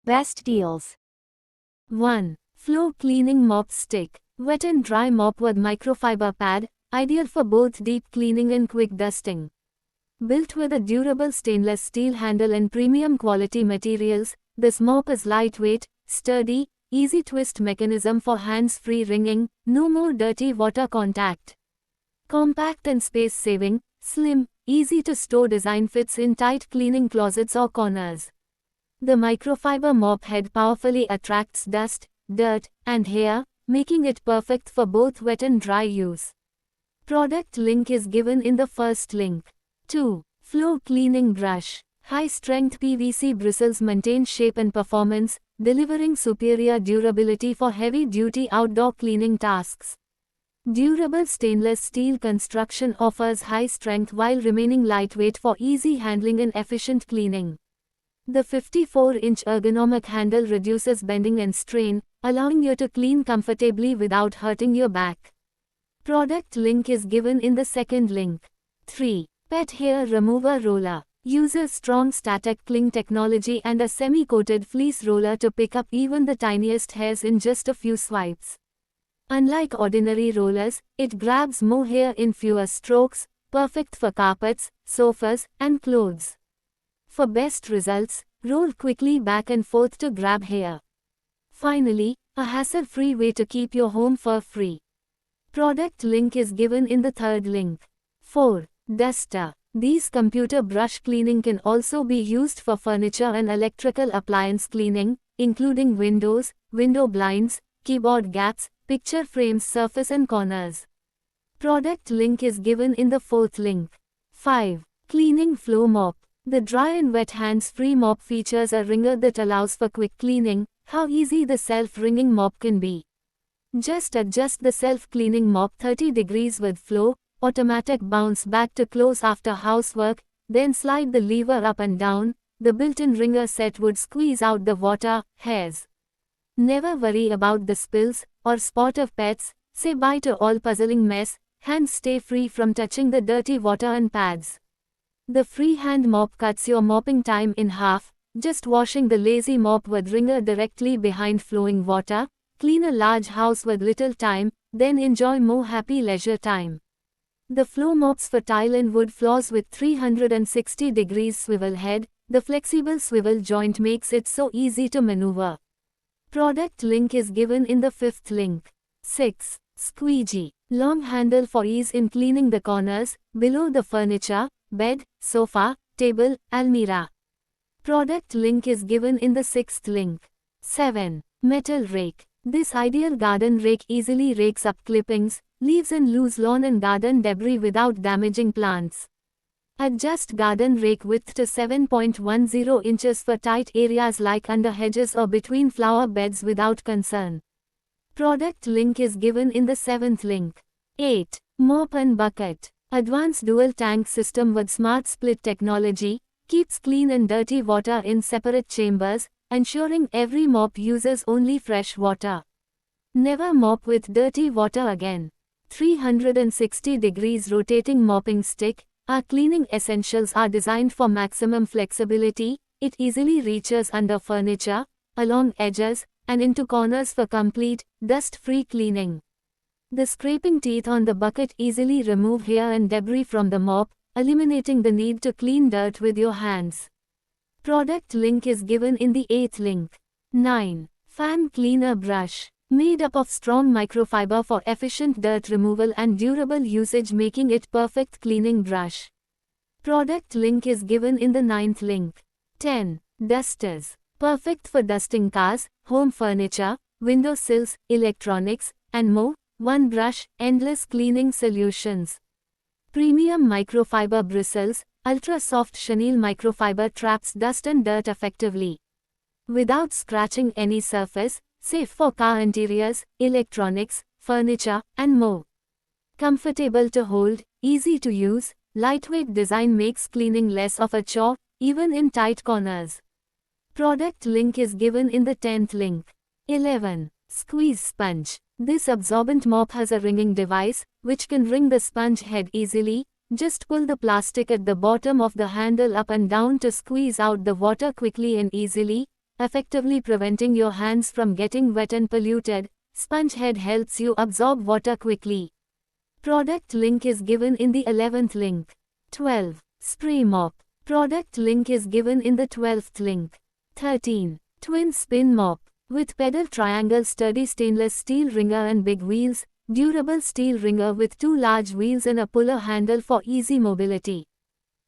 Best deals. 1. Floor Cleaning Mop Stick. Wet and dry mop with microfiber pad, ideal for both deep cleaning and quick dusting. Built with a durable stainless steel handle and premium quality materials, this mop is lightweight, sturdy, easy twist mechanism for hands-free wringing, no more dirty water contact. Compact and space-saving, slim, easy to store design fits in tight cleaning closets or corners. The microfiber mop head powerfully attracts dust, dirt, and hair, making it perfect for both wet and dry use. Product link is given in the first link. 2. Floor Cleaning Brush. High-strength PVC bristles maintain shape and performance, delivering superior durability for heavy-duty outdoor cleaning tasks. Durable stainless steel construction offers high strength while remaining lightweight for easy handling and efficient cleaning. The 54-inch ergonomic handle reduces bending and strain, allowing you to clean comfortably without hurting your back. Product link is given in the second link. 3. Pet Hair Remover Roller. Uses strong static cling technology and a semi-coated fleece roller to pick up even the tiniest hairs in just a few swipes. Unlike ordinary rollers, it grabs more hair in fewer strokes, perfect for carpets, sofas, and clothes. For best results, roll quickly back and forth to grab hair. Finally, a hassle-free way to keep your home fur-free. Product link is given in the third link. 4. Duster. These computer brush cleaning can also be used for furniture and electrical appliance cleaning, including windows, window blinds, keyboard gaps, picture frames, surface and corners. Product link is given in the fourth link. 5. Cleaning Floor Mop. The dry and wet hands-free mop features a wringer that allows for quick cleaning. How easy the self-wringing mop can be. Just adjust the self-cleaning mop 30 degrees with flow, automatic bounce back to close after housework, then slide the lever up and down. The built-in wringer set would squeeze out the water, hairs. Never worry about the spills or spot of pets. Say bye to all puzzling mess. Hands stay free from touching the dirty water and pads. The freehand mop cuts your mopping time in half. Just washing the lazy mop with wringer directly behind flowing water. Clean a large house with little time, then enjoy more happy leisure time. The floor mops for tile and wood floors with 360 degrees swivel head. The flexible swivel joint makes it so easy to maneuver. Product link is given in the fifth link. 6. Squeegee. Long handle for ease in cleaning the corners, below the furniture, bed, sofa, table, almirah. Product link is given in the sixth link. 7. Metal Rake. This ideal garden rake easily rakes up clippings, leaves and loose lawn and garden debris without damaging plants. Adjust garden rake width to 7.10 inches for tight areas like under hedges or between flower beds without concern. Product link is given in the seventh link. 8. Mop and Bucket. Advanced dual tank system with smart split technology, keeps clean and dirty water in separate chambers, ensuring every mop uses only fresh water. Never mop with dirty water again. 360 degrees rotating mopping stick. Our cleaning essentials are designed for maximum flexibility. It easily reaches under furniture, along edges, and into corners for complete, dust-free cleaning. The scraping teeth on the bucket easily remove hair and debris from the mop, eliminating the need to clean dirt with your hands. Product link is given in the 8th link. 9. Fan Cleaner Brush. Made up of strong microfiber for efficient dirt removal and durable usage, making it perfect cleaning brush. Product link is given in the 9th link. 10. Dusters. Perfect for dusting cars, home furniture, window sills, electronics, and more. One brush, endless cleaning solutions. Premium microfiber bristles, ultra-soft chenille microfiber traps dust and dirt effectively. Without scratching any surface, safe for car interiors, electronics, furniture, and more. Comfortable to hold, easy to use, lightweight design makes cleaning less of a chore, even in tight corners. Product link is given in the 10th link. 11. Squeeze Sponge. This absorbent mop has a wringing device, which can wring the sponge head easily. Just pull the plastic at the bottom of the handle up and down to squeeze out the water quickly and easily. effectively preventing your hands from getting wet and polluted. Sponge head helps you absorb water quickly. Product link is given in the 11th link. 12. Spray mop. Product link is given in the 12th link. 13. Twin spin mop. With pedal triangle sturdy stainless steel wringer and big wheels, durable steel wringer with 2 large wheels and a puller handle for easy mobility.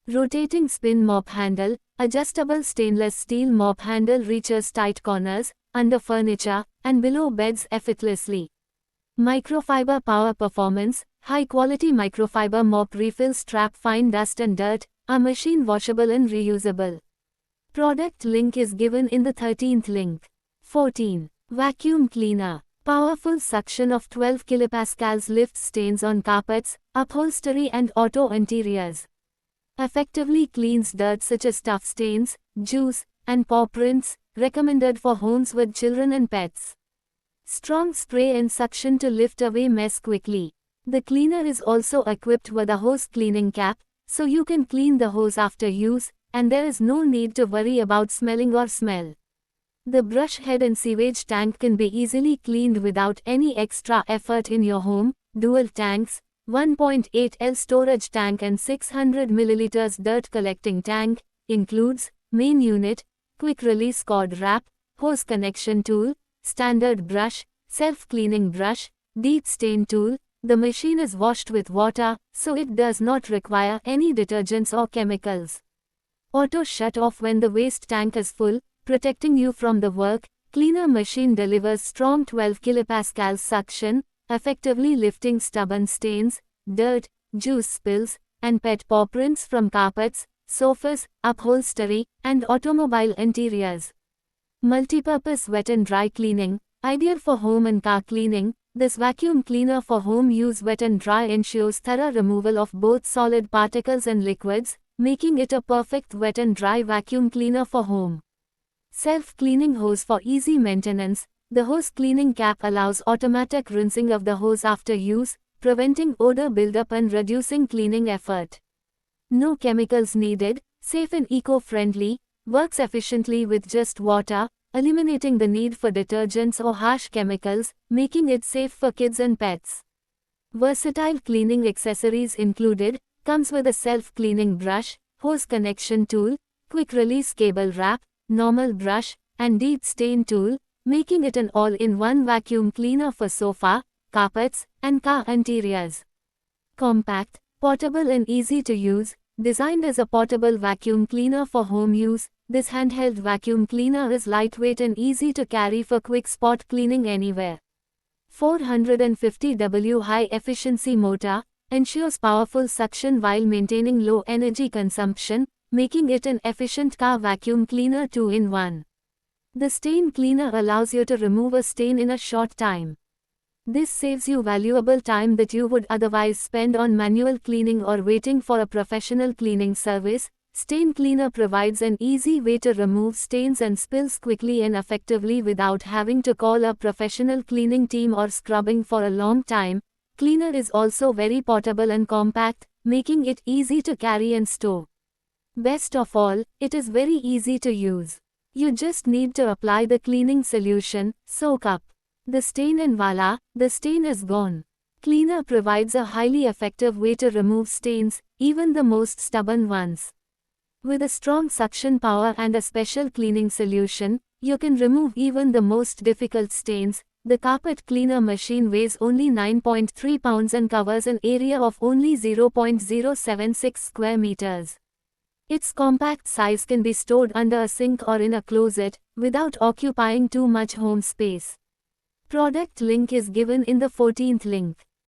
Rotating spin mop handle, adjustable stainless steel mop handle reaches tight corners, under furniture, and below beds effortlessly. Microfiber power performance, high quality microfiber mop refills trap fine dust and dirt, are machine washable and reusable. Product link is given in the 13th link. 14. Vacuum cleaner. Powerful suction of 12 kilopascals lifts stains on carpets, upholstery and auto interiors. Effectively cleans dirt such as stuff stains, juice, and paw prints, recommended for homes with children and pets. Strong spray and suction to lift away mess quickly. The cleaner is also equipped with a hose cleaning cap, so you can clean the hose after use, and there is no need to worry about smelling or smell. The brush head and sewage tank can be easily cleaned without any extra effort in your home. Dual tanks, 1.8L storage tank and 600 ml dirt collecting tank, includes main unit, quick release cord wrap, hose connection tool, standard brush, self-cleaning brush, deep stain tool. The machine is washed with water, so it does not require any detergents or chemicals. Auto shut off when the waste tank is full, protecting you from the work. Cleaner machine delivers strong 12 kilopascals suction, effectively lifting stubborn stains, dirt, juice spills, and pet paw prints from carpets, sofas, upholstery, and automobile interiors. Multipurpose wet and dry cleaning, ideal for home and car cleaning. This vacuum cleaner for home use wet and dry ensures thorough removal of both solid particles and liquids, making it a perfect wet and dry vacuum cleaner for home. Self-cleaning hose for easy maintenance. The hose cleaning cap allows automatic rinsing of the hose after use, preventing odor buildup and reducing cleaning effort. No chemicals needed, safe and eco-friendly, works efficiently with just water, eliminating the need for detergents or harsh chemicals, making it safe for kids and pets. Versatile cleaning accessories included, comes with a self-cleaning brush, hose connection tool, quick release cable wrap, normal brush, and deep stain tool, making it an all-in-one vacuum cleaner for sofa, carpets, and car interiors. Compact, portable and easy to use, designed as a portable vacuum cleaner for home use, this handheld vacuum cleaner is lightweight and easy to carry for quick spot cleaning anywhere. 450W high-efficiency motor ensures powerful suction while maintaining low energy consumption, making it an efficient car vacuum cleaner 2-in-1. The stain cleaner allows you to remove a stain in a short time. This saves you valuable time that you would otherwise spend on manual cleaning or waiting for a professional cleaning service. Stain cleaner provides an easy way to remove stains and spills quickly and effectively without having to call a professional cleaning team or scrubbing for a long time. Cleaner is also very portable and compact, making it easy to carry and store. Best of all, it is very easy to use. You just need to apply the cleaning solution, soak up the stain and voila, the stain is gone. Cleaner provides a highly effective way to remove stains, even the most stubborn ones. With a strong suction power and a special cleaning solution, you can remove even the most difficult stains. The carpet cleaner machine weighs only 9.3 pounds and covers an area of only 0.076 square meters. Its compact size can be stored under a sink or in a closet, without occupying too much home space. Product link is given in the 14th link.